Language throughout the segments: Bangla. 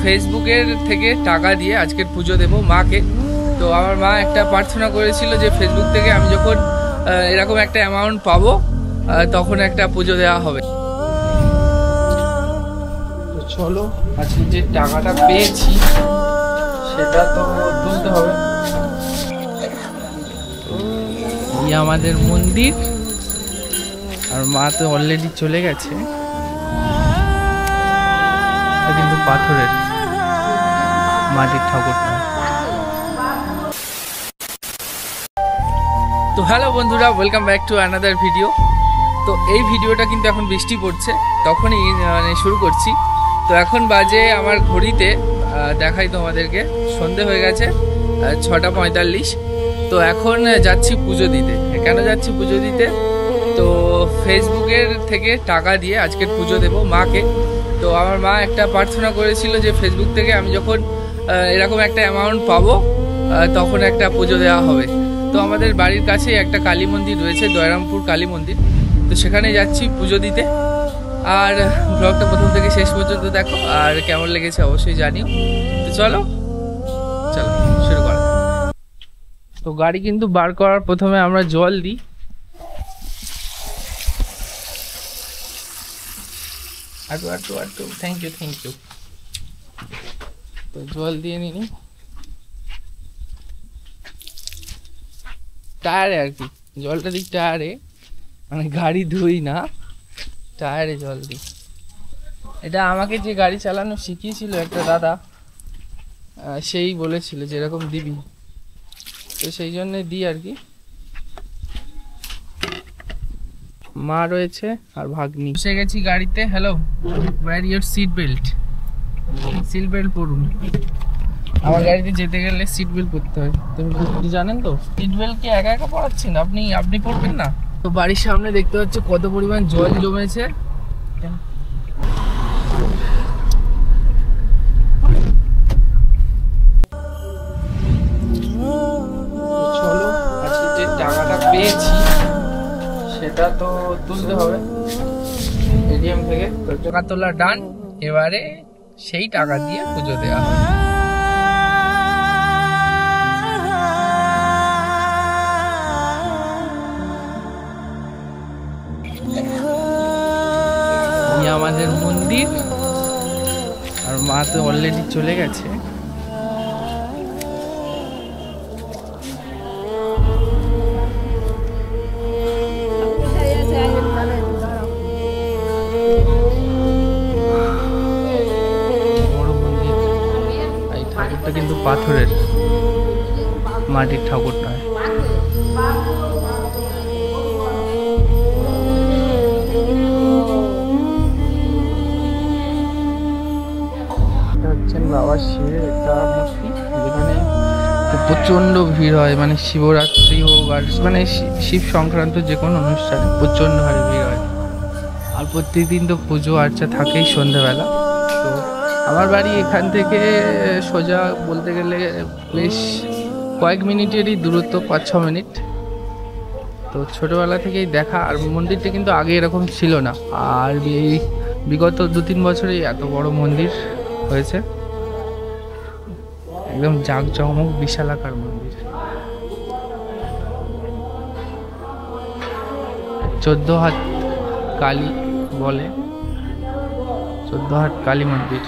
ফেসবুকের থেকে টাকা দিয়ে আজকের পুজো দেব মাকে। তো আমার মা একটা প্রার্থনা করেছিল যে ফেসবুক থেকে আমি যখন এরকম একটা অ্যামাউন্ট পাবো তখন একটা পুজো দেওয়া হবে। তো চলো আজকে যে টাকাটা পেয়েছি সেটা তো তুলতে হবে। এই আমাদের মন্দির, আর মা তো অলরেডি চলে গেছে, কিন্তু পাথরের মাটির ঠাকুরটা। তো হ্যালো বন্ধুরা, welcome back to another video. তো এই ভিডিওটা কিন্তু এখন বৃষ্টি পড়ছে, তখনই শুরু করছি। তো এখন বাজে আমার ঘড়িতে দেখাই তোমাদেরকে, সন্ধে হয়ে গেছে 6:45। তো এখন যাচ্ছি পুজো দিতে। কেন যাচ্ছি পুজো দিতে? তো ফেসবুকের থেকে টাকা দিয়ে আজকের পুজো দেব মাকে। তো আমার মা একটা প্রার্থনা করেছিল যে ফেসবুক থেকে আমি যখন এরকম একটা অ্যামাউন্ট পাবো তখন একটা পুজো দেওয়া হবে। তো আমাদের বাড়ির কাছেই একটা কালী মন্দির রয়েছে, দয়রামপুর কালী মন্দির। তো সেখানে যাচ্ছি পুজো দিতে। আর ব্লগটা প্রথম থেকে শেষ পর্যন্ত দেখো, আর কেমন লেগেছে অবশ্যই জানিও। তো চলো শুরু করা। তো গাড়ি কিন্তু বার করার প্রথমে আমরা জল দিই। আটু থ্যাংক ইউ। তো জল দিয়ে নিই টায়ারে, আর কি জলটা দিই টায়ারে, মানে গাড়ি ধুই না, টায়ারে জল দিই। এটা আমাকে যে গাড়ি চালানো শিখিয়েছিল একটা দাদা, সেই বলেছিল যে এরকম দিবি, তো সেই জন্যে দিই আর কি। মা রয়েছে আর ভাগ্নি। বসে গেছি গাড়িতে। Hello, wear your seat belt পরুন। আমার গাড়িতে যেতে গেলে সিট বেল্ট পরতে হয়, তুমি জানেন তো। সিট বেল্ট কি একা একা পরাচ্ছেন আপনি পরবেন না? তো বাড়ির সামনে দেখতে পাচ্ছ কত পরিমাণ জল জমেছে। চলো আজকে যে টাকাটা পেয়েছি সেটা তো তুলতে হবে এটিএম থেকে। তো টাকা তোলা ডান, এবারে সেই টাকা দিয়ে পুজো দেওয়া হবে। আমাদের মন্দির, আর মা তো অলরেডি চলে গেছে। বড় মন্দির, এই ঠাকুরটা কিন্তু পাথরের, মাটির ঠাকুর নয়। বাবা শিবের একটা মূর্তি, যেখানে প্রচণ্ড ভিড় হয়, মানে শিবরাত্রি হোক আর মানে শিব সংক্রান্ত যে কোনো অনুষ্ঠানে প্রচণ্ড হারে ভিড় হয়। আর প্রত্যেকদিন তো পুজো আর্চা থাকেই সন্ধ্যেবেলা। তো আমার বাড়ি এখান থেকে সোজা বলতে গেলে বেশ কয়েক মিনিটেরই দূরত্ব, 5-6 মিনিট। তো ছোটোবেলা থেকেই দেখা। আর মন্দিরটা কিন্তু আগে এরকম ছিল না, আর এই বিগত 2-3 বছরেই এত বড় মন্দির হয়েছে। একদম জাঁকজমক বিশালাকার মন্দির। 14 হাত কালী বলে, 14 হাত কালী মন্দির।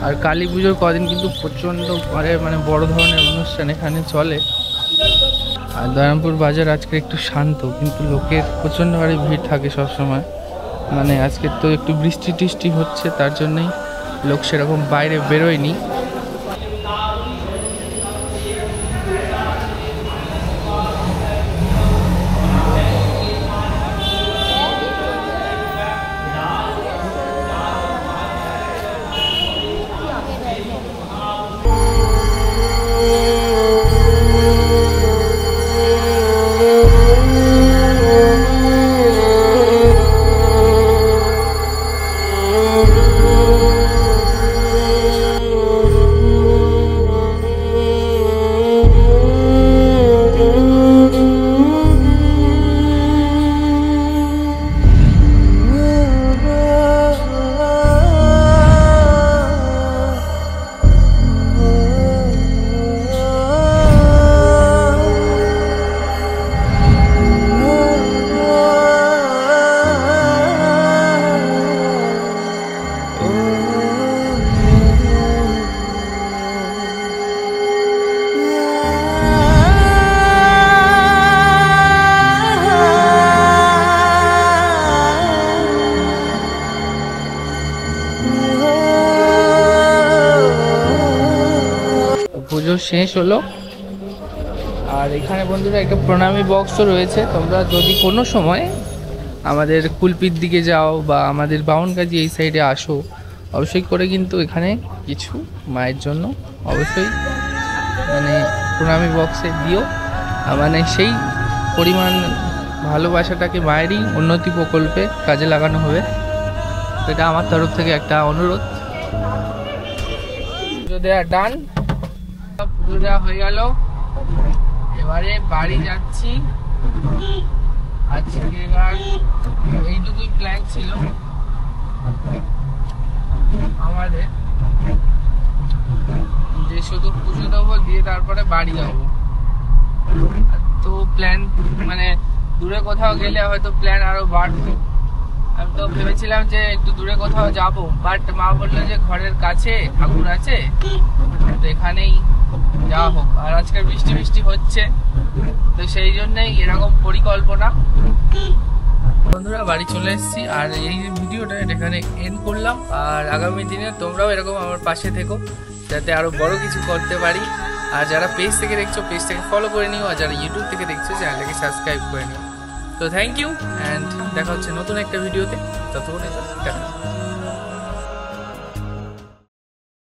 আর কালী পুজোর কদিন কিন্তু প্রচণ্ড মানে বড় ধরনের অনুষ্ঠান এখানে চলে। আর দয়রামপুর বাজার আজকে একটু শান্ত, কিন্তু লোকের প্রচণ্ড হারে ভিড় থাকে সবসময়। মানে আজকে তো একটু বৃষ্টি টিষ্টি হচ্ছে, তার জন্যই লোক সেরকম বাইরে বেরোয়নি। পুজো শেষ হলো। আর এখানে বন্ধুরা একটা প্রণামী বক্সও রয়েছে। তোমরা যদি কোনো সময় আমাদের কুলপির দিকে যাও বা আমাদের বাউনগাজি এই সাইডে আসো, অবশ্যই করে কিন্তু এখানে কিছু মায়ের জন্য অবশ্যই মানে প্রণামী বক্সে দিও। মানে সেই পরিমাণ ভালোবাসাটাকে মায়েরই উন্নতি প্রকল্পে কাজে লাগানো হবে। এটা আমার তরফ থেকে একটা অনুরোধ। পুজো দেওয়া ডান, পুজো দেওয়া হয়ে গেল। এবারে বাড়ি যাচ্ছি। আজকে এইটুকুই প্ল্যান ছিল আমাদের, যে শুধু পুজো দেবো দিয়ে তারপরে বাড়ি যাবো। তো প্ল্যান মানে দূরে কোথাও গেলে হয়তো প্ল্যান আরো বাড়তো। আমি তো ভেবেছিলাম যে একটু দূরে কোথাও যাব, বাট মা বললো যে ঘরের কাছে ঠাকুর আছে, তো এখানেই যাওয়া হোক। আর আজকে বৃষ্টি বৃষ্টি হচ্ছে, তো সেই জন্যই এরকম পরিকল্পনা। বন্ধুরা বাড়ি চলে এসেছি, আর এই ভিডিওটা এখানে এন্ড করলাম। আর আগামী দিনে তোমরাও এরকম আমার পাশে থেকো, যাতে আরো বড় কিছু করতে পারি। আর যারা পেজ থেকে দেখছো পেজটাকে ফলো করে নিও, আর যারা ইউটিউব থেকে দেখছো চ্যানেলটাকে সাবস্ক্রাইব করে নিও। তো থ্যাংক ইউ, অ্যান্ড দেখা হচ্ছে নতুন একটা ভিডিওতে। ততক্ষণ দেখা।